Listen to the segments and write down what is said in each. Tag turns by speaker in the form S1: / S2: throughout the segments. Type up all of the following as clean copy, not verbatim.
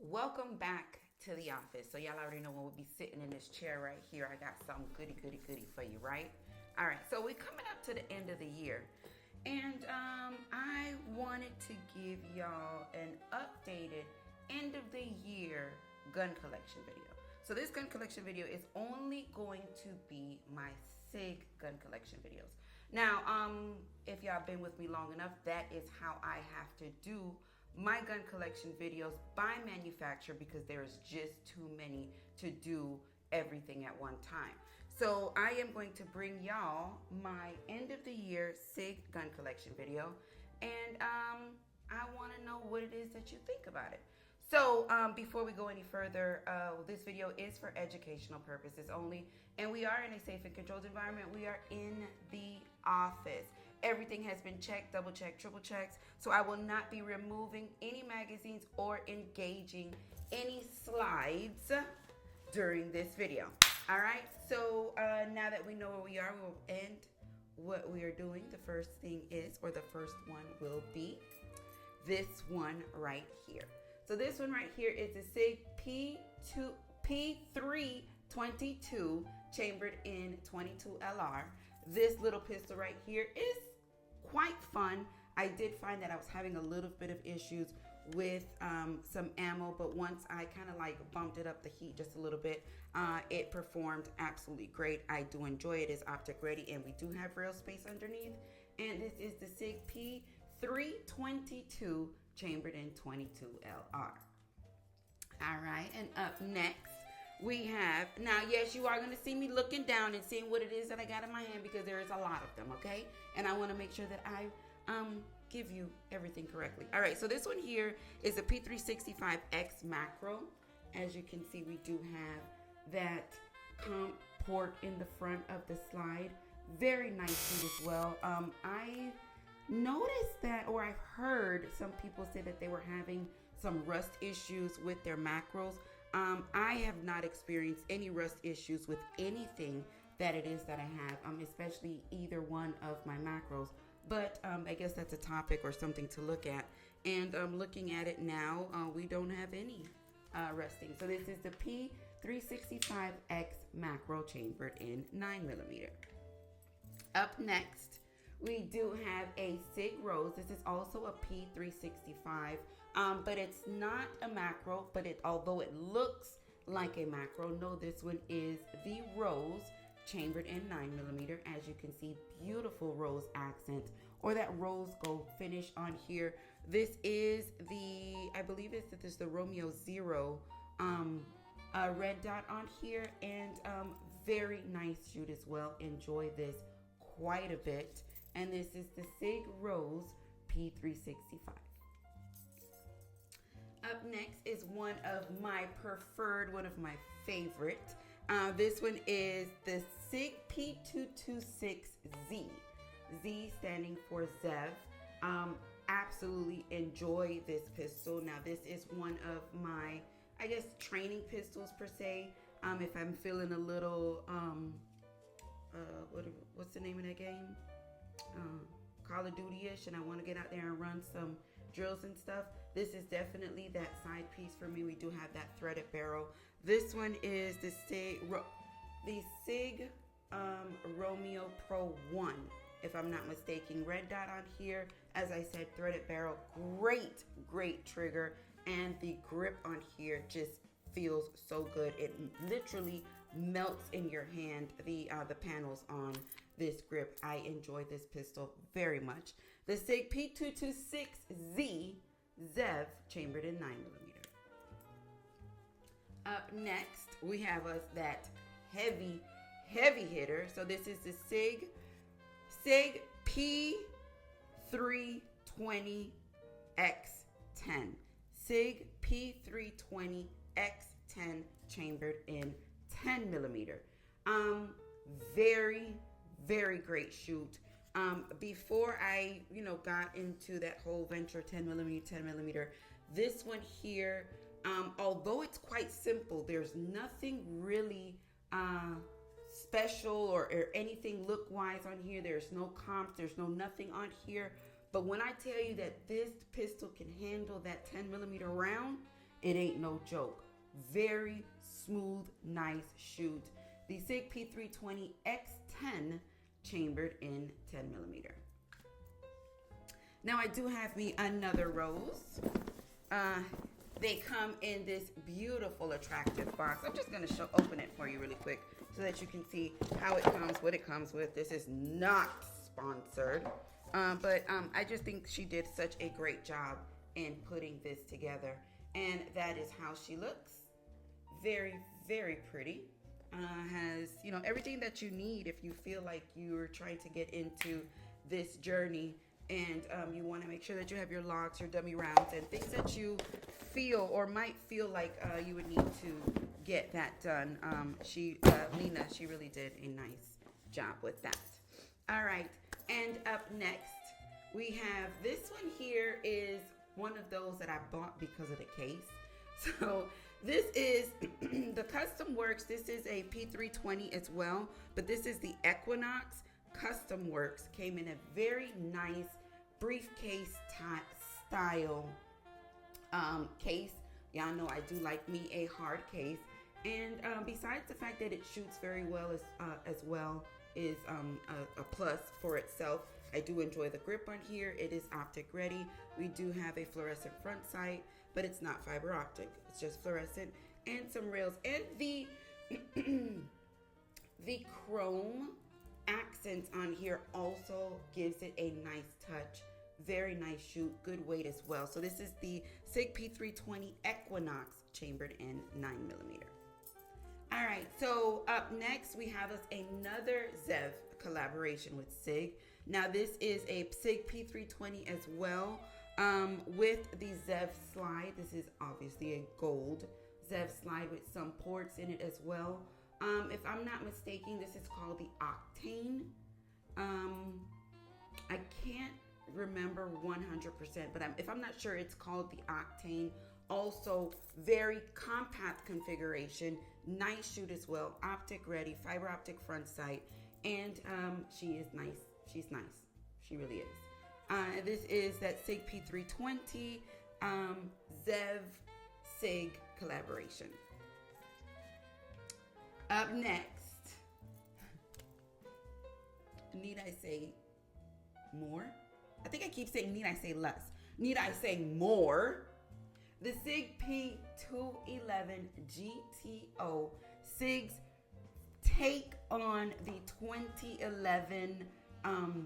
S1: Welcome back to the office. So y'all already know when we'll be sitting in this chair right here. I got some goody for you, right? All right, so we're coming up to the end of the year. And I wanted to give y'all an updated end of the year gun collection video. So this gun collection video is only going to be my SIG gun collection videos. Now, if y'all been with me long enough, that is how I have to do my gun collection videos by manufacturer because there is just too many to do everything at one time. So I am going to bring y'all my end of the year SIG gun collection video, and I want to know what it is that you think about it. So before we go any further, this video is for educational purposes only, and we are in a safe and controlled environment. We are in the office. Everything has been checked, double checked, triple checked, so I will not be removing any magazines or engaging any slides during this video. All right, so now that we know where we are, we'll end what we are doing. The first thing is, or the first one will be this one right here. So this one right here is the Sig P322 chambered in 22 LR. This little pistol right here is quite fun. I did find that I was having a little bit of issues with some ammo, but once I kind of like bumped it up the heat just a little bit, it performed absolutely great. I do enjoy it. It's optic ready, and we do have rail space underneath. And this is the Sig P322 chambered in 22 LR. All right, and up next we have, now yes, you are going to see me looking down and seeing what it is that I got in my hand because there is a lot of them, okay? And I want to make sure that I give you everything correctly. All right, so this one here is a P365X macro. As you can see, we do have that comp port in the front of the slide. Very nice shoot as well. I noticed that, or I've heard some people say that they were having some rust issues with their macros. I have not experienced any rust issues with anything that it is that I have, especially either one of my macros. But I guess that's a topic or something to look at. And looking at it now, we don't have any rusting. So this is the P365X macro chambered in 9mm. Up next, we do have a Sig Rose. This is also a P365, but it's not a macro, but although it looks like a macro, no, this one is the Rose chambered in 9mm. As you can see, beautiful rose accent or that rose gold finish on here. This is the, I believe this is the Romeo Zero red dot on here, and very nice shoot as well. Enjoy this quite a bit. And this is the Sig Rose P365. Up next is one of my preferred, one of my favorite. This one is the Sig P226 Z. Z standing for Zev. Absolutely enjoy this pistol. Now this is one of my, I guess, training pistols per se. If I'm feeling a little, what's the name of that game? Call of Duty-ish, and I want to get out there and run some drills and stuff. This is definitely that side piece for me. We do have that threaded barrel. This one is the Sig Romeo Pro 1, if I'm not mistaken. Red dot on here. As I said, threaded barrel. Great trigger, and the grip on here just feels so good. It literally melts in your hand. The panels on this grip. I enjoy this pistol very much. The Sig P226 Zev chambered in 9mm. Up next, we have that heavy hitter. So this is the Sig P320 X10. Sig P320 X10 chambered in 10mm. Very great shoot. Before I, got into that whole venture 10mm, this one here, although it's quite simple, there's nothing really special or anything look-wise on here. There's no comps, there's nothing on here. But when I tell you that this pistol can handle that 10mm round, It ain't no joke. Very smooth, nice shoot. The Sig P320 X10 chambered in 10 millimeter. Now I do have me another rose. They come in this beautiful, attractive box. I'm just gonna open it for you really quick so that you can see how it comes, what it comes with. This is not sponsored, but I just think she did such a great job in putting this together. And that is how she looks. Very, very pretty. Has, you know, everything that you need if you feel like you're trying to get into this journey and you want to make sure that you have your locks, your dummy rounds, and things that you feel or might feel like you would need to get that done. Nina, she really did a nice job with that. All right, and up next, we have this one here is one of those that I bought because of the case. So this is the Custom Works. This is a P320 as well, but this is the Equinox Custom Works. Came in a very nice briefcase type style case. Y'all know I do like me a hard case. And besides the fact that it shoots very well as well is a plus for itself. I do enjoy the grip on here. It is optic ready. We do have a fluorescent front sight, but it's not fiber optic. It's just fluorescent and some rails. And the the chrome accents on here also gives it a nice touch. Very nice shoot, good weight as well. So this is the Sig P320 Equinox chambered in 9 millimeter. All right, so up next we have us another Zev collaboration with Sig. Now this is a Sig P320 as well with the Zev slide. This is obviously a gold Zev slide with some ports in it as well. If I'm not mistaken, this is called the Octane. I can't remember 100%, but if I'm not sure, it's called the Octane. Also, very compact configuration, nice shoot as well, optic ready, fiber optic front sight, and she is nice. She's nice. She really is. This is that Sig P320 Zev Sig collaboration. Up next, need I say more? I think I keep saying need I say less. Need I say more? The Sig P211 GTO, Sig's take on the 2011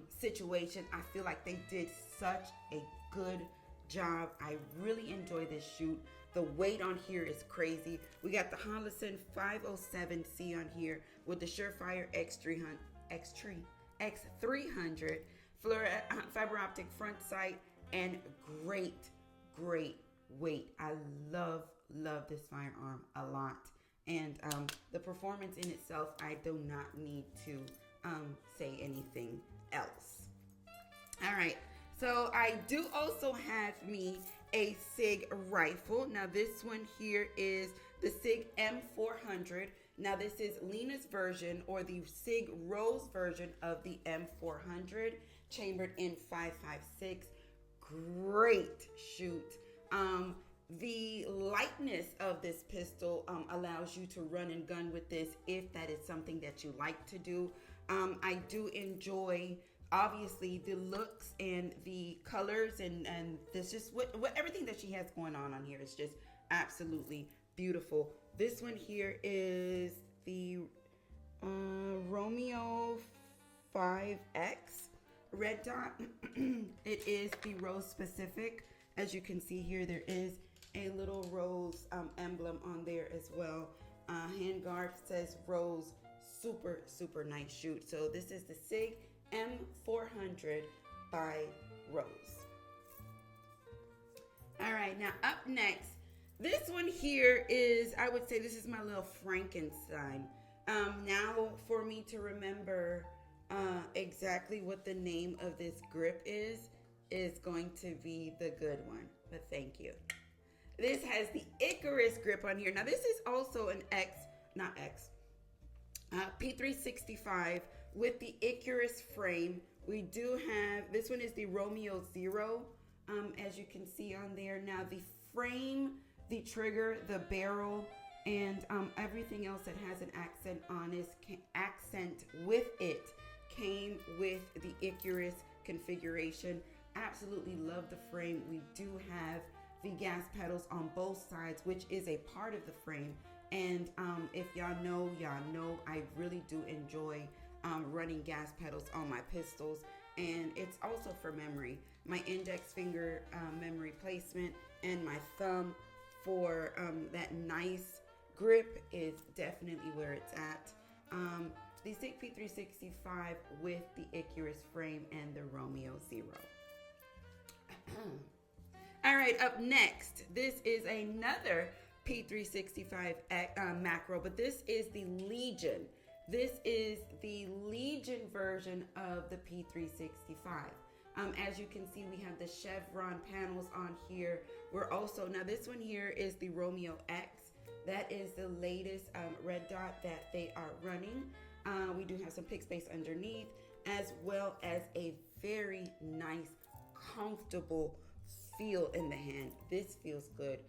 S1: situation. I feel like they did such a good job. I really enjoy this shoot. The weight on here is crazy. We got the Holosun 507C on here with the Surefire X300 fiber optic front sight and great weight. I love this firearm a lot, and the performance in itself, I do not need to say anything else. All right, so I do also have me a Sig rifle. Now this one here is the Sig M400. Now this is Lena's version, or the Sig Rose version of the M400, chambered in 5.56. Great shoot. The lightness of this pistol allows you to run and gun with this if that is something that you like to do. I do enjoy, obviously, the looks and the colors, and this just what everything that she has going on here is just absolutely beautiful. This one here is the Romeo 5X red dot. It is the Rose specific. As you can see here, there is a little Rose emblem on there as well. Handguard says Rose. Super nice shoot. So this is the Sig M400 by Rose. All right, now up next, this one here is, I would say this is my little Frankenstein. Now for me to remember exactly what the name of this grip is going to be the good one, but thank you. This has the Icarus grip on here. Now this is also an P365 with the Icarus frame. We do have, this one is the Romeo Zero, as you can see on there. Now the frame, the trigger, the barrel, and everything else that has an accent on it, accent with it, came with the Icarus configuration. Absolutely love the frame. We do have the gas pedals on both sides, which is a part of the frame. And if y'all know, I really do enjoy running gas pedals on my pistols. And it's also for memory. My index finger memory placement and my thumb for that nice grip is definitely where it's at. The Sig P365 with the Icarus frame and the Romeo Zero. All right, up next, this is another P365 macro, but this is the Legion. This is the Legion version of the P365. As you can see, we have the chevron panels on here. We're also, now this one here is the Romeo X. That is the latest red dot that they are running. We do have some pick space underneath, as well as a very nice, comfortable feel in the hand. This feels good.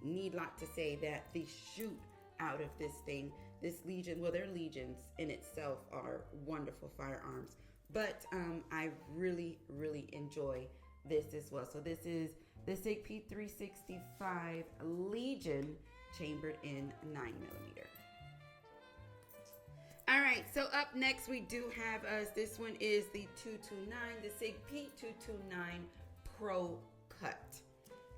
S1: Need not to say that the shoot out of this thing, this Legion, well, their Legions in itself are wonderful firearms, but I really enjoy this as well. So this is the Sig P365 Legion chambered in 9mm. All right, so up next we do have us, this one is the 229, the Sig P229 Pro Cut.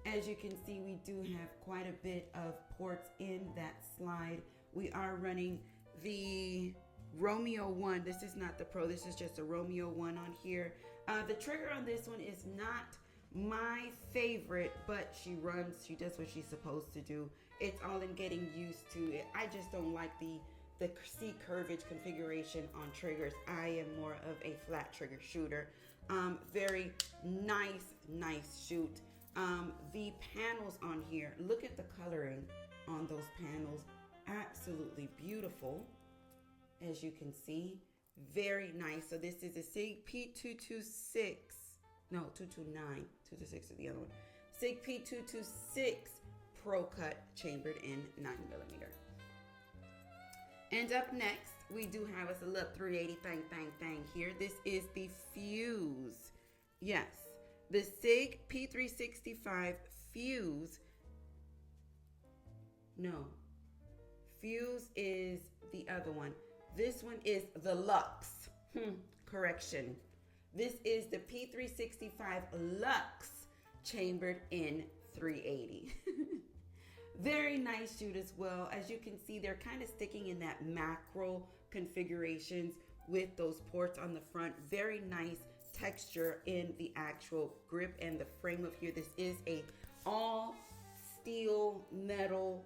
S1: As you can see, we do have quite a bit of ports in that slide. We are running the Romeo 1. This is not the Pro, this is just a Romeo 1 on here. The trigger on this one is not my favorite, but she does what she's supposed to do. It's all in getting used to it. I just don't like the C curvage configuration on triggers. I am more of a flat trigger shooter. Very nice shoot. The panels on here, look at the coloring on those panels. Absolutely beautiful, as you can see. Very nice. So this is a Sig P226, no, 229, 226 is the other one. Sig P226 Pro Cut chambered in 9mm. And up next, we do have us a little 380 thing here. This is the Fuse. Yes, the Sig P365 Fuse. No, Fuse is the other one. This one is the Lux. Correction. This is the P365 Lux chambered in 380. Very nice shoot as well. As you can see, they're kind of sticking in that macro configurations with those ports on the front. Very nice texture in the actual grip and the frame of here. This is a all steel metal,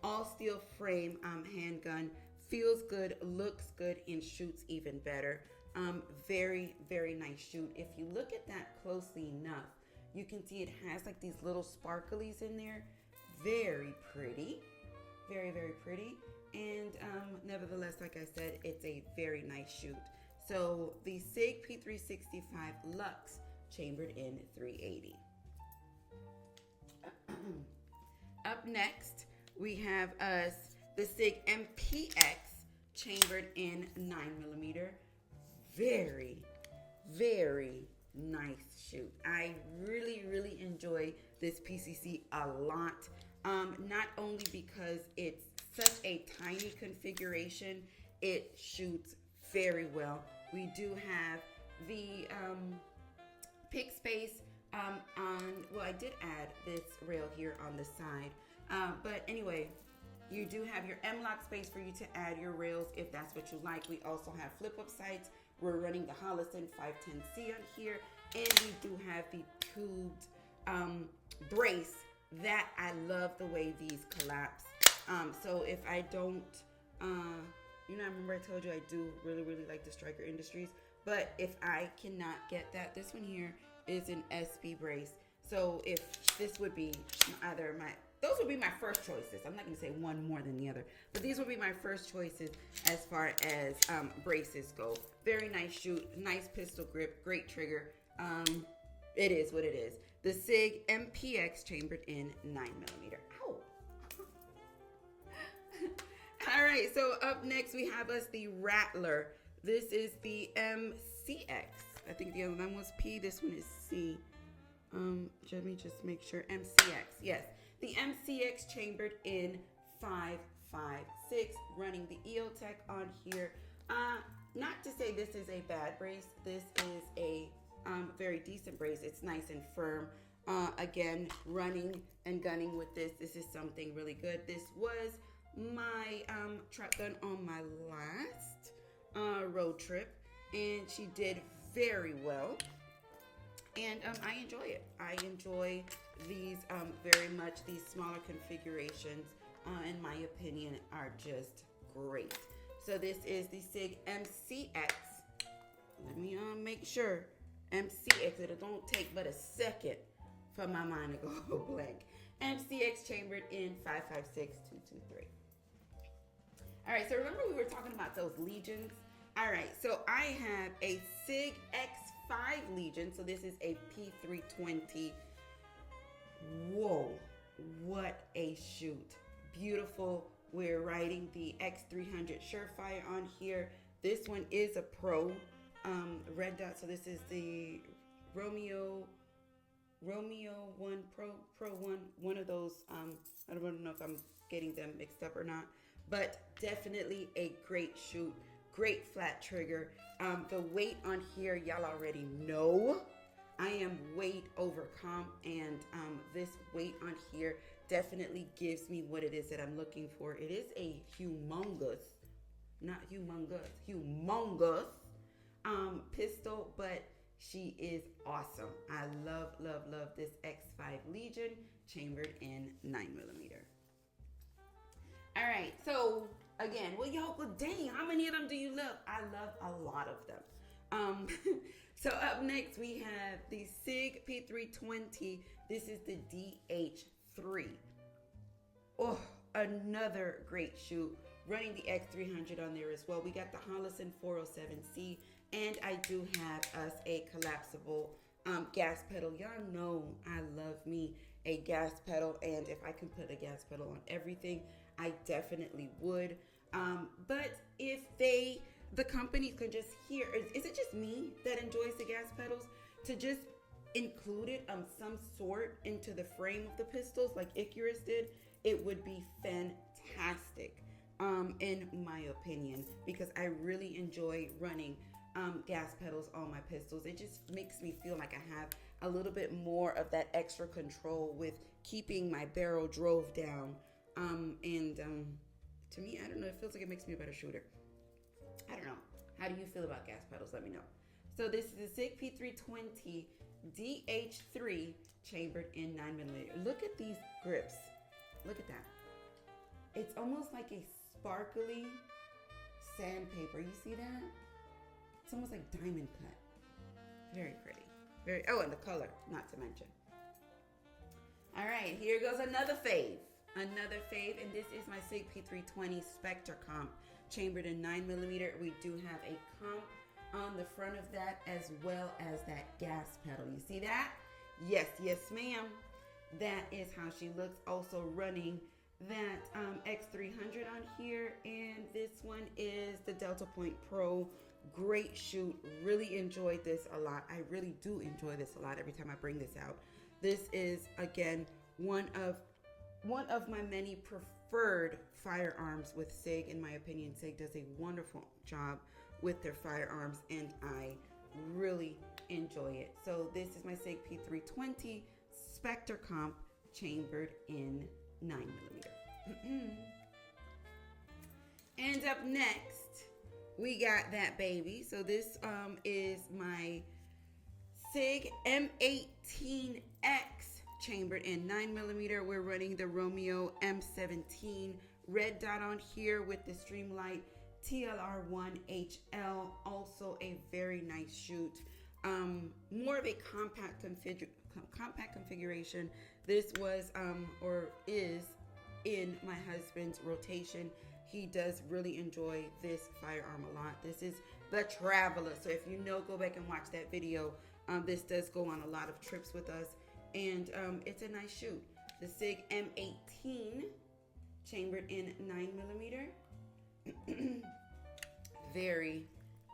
S1: all steel frame handgun. Feels good, looks good, and shoots even better. Very nice shoot. If you look at that closely enough, you can see it has like these little sparklies in there. Very pretty. Very pretty. And nevertheless, like I said, it's a very nice shoot. So the Sig P365 Lux chambered in 380. Up next, we have us the Sig MPX chambered in 9mm. Very nice shoot. I really enjoy this PCC a lot. Not only because it's such a tiny configuration, it shoots very well. We do have the pick space well, I did add this rail here on the side, but anyway, you do have your M-lock space for you to add your rails if that's what you like. We also have flip-up sights. We're running the Hollison 510C on here, and we do have the tubed brace that I love the way these collapse. So if I don't, you know, I remember I told you I do really like the Striker Industries, but if I cannot get that, this one here is an SB brace. So if this would be either those would be my first choices. I'm not going to say one more than the other, but these would be my first choices as far as braces go. Very nice shoot, nice pistol grip, great trigger. It is what it is. The Sig MPX chambered in 9mm. Ow. All right, so up next we have us the Rattler. This is the MCX. I think the other one was P, this one is C. Let me just make sure. MCX, yes. The MCX chambered in 556, running the EOTech on here. Not to say this is a bad brace. This is a very decent brace. It's nice and firm. Again, running and gunning with this. This is something really good. This was my trap gun on my last road trip, and she did very well. And I enjoy it. I enjoy these very much. These smaller configurations, in my opinion, are just great. So this is the Sig MCX. Let me make sure. MCX, it don't take but a second for my mind to go blank. MCX chambered in 556223. All right, so remember we were talking about those Legions? All right, so I have a Sig X5 Legion. So this is a P320. Whoa, what a shoot. Beautiful. We're riding the X300 Surefire on here. This one is a Pro red dot. So this is the Romeo 1 Pro 1. One of those. I don't know if I'm getting them mixed up or not, but definitely a great shoot. Great flat trigger. The weight on here, y'all already know. I am weight over comp, and this weight on here definitely gives me what it is that I'm looking for. It is a humongous, not humongous, humongous pistol, but she is awesome. I love, love, love this X5 Legion chambered in 9mm. All right, so again, well, y'all, well, dang, how many of them do you love? I love a lot of them. So up next we have the Sig P320. This is the DH3. Oh, another great shoot. Running the X300 on there as well. We got the Hollison 407C, and I do have us a collapsible gas pedal. Y'all know I love me a gas pedal, and if I can put a gas pedal on everything, I definitely would. But if the companies could just hear, is it just me that enjoys the gas pedals, to just include it some sort into the frame of the pistols like Icarus did, it would be fantastic, in my opinion, because I really enjoy running gas pedals on my pistols. It just makes me feel like I have a little bit more of that extra control with keeping my barrel drove down. To me, I don't know, it feels like it makes me a better shooter. I don't know. How do you feel about gas pedals? Let me know. So this is the Sig P320 DH3 chambered in 9mm. Look at these grips. Look at that. It's almost like a sparkly sandpaper. You see that? It's almost like diamond cut. Very pretty. Very. Oh, and the color, not to mention. All right, here goes another fave. Another fave, and this is my Sig P320 Spectre comp, chambered in 9mm. We do have a comp on the front of that, as well as that gas pedal. You see that? Yes, yes, ma'am. That is how she looks. Also running that X300 on here, and this one is the Delta Point Pro. Great shoot. Really enjoyed this a lot. I really do enjoy this a lot every time I bring this out. This is, again, one of my many preferred firearms with Sig. In my opinion, Sig does a wonderful job with their firearms, and I really enjoy it. So this is my Sig P320 Spectre comp, chambered in 9mm. And up next, we got that baby. So this is my Sig M18X chambered in 9mm. We're running the Romeo M17 red dot on here with the Streamlight TLR1HL. Also a very nice shoot. More of a compact configuration. This was or is in my husband's rotation. He does really enjoy this firearm a lot. This is the Traveler. So if you know, go back and watch that video This does go on a lot of trips with us, and it's a nice shoe. The Sig M18, chambered in 9mm. Very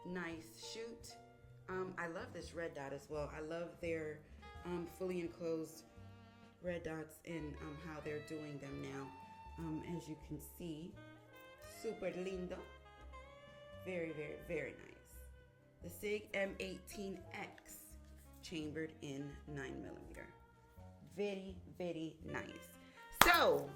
S1: nice shoot. I love this red dot as well. I love their fully enclosed red dots and how they're doing them now. As you can see, super lindo. Very, very, very nice. The Sig M18X, chambered in 9mm. Very, very nice. So,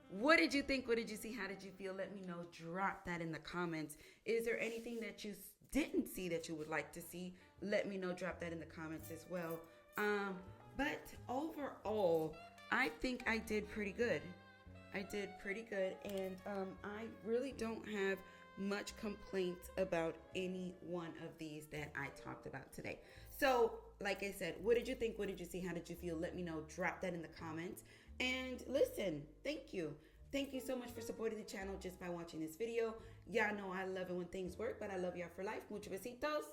S1: what did you think? What did you see? How did you feel? Let me know. Drop that in the comments. Is there anything that you didn't see that you would like to see? Let me know. Drop that in the comments as well. But overall, I think I did pretty good. I did pretty good, and I really don't have much complaints about any one of these that I talked about today. So, like I said, what did you think? What did you see? How did you feel? Let me know. Drop that in the comments. And listen, thank you. Thank you so much for supporting the channel just by watching this video. Y'all know I love it when things work, but I love y'all for life. Muchos besitos.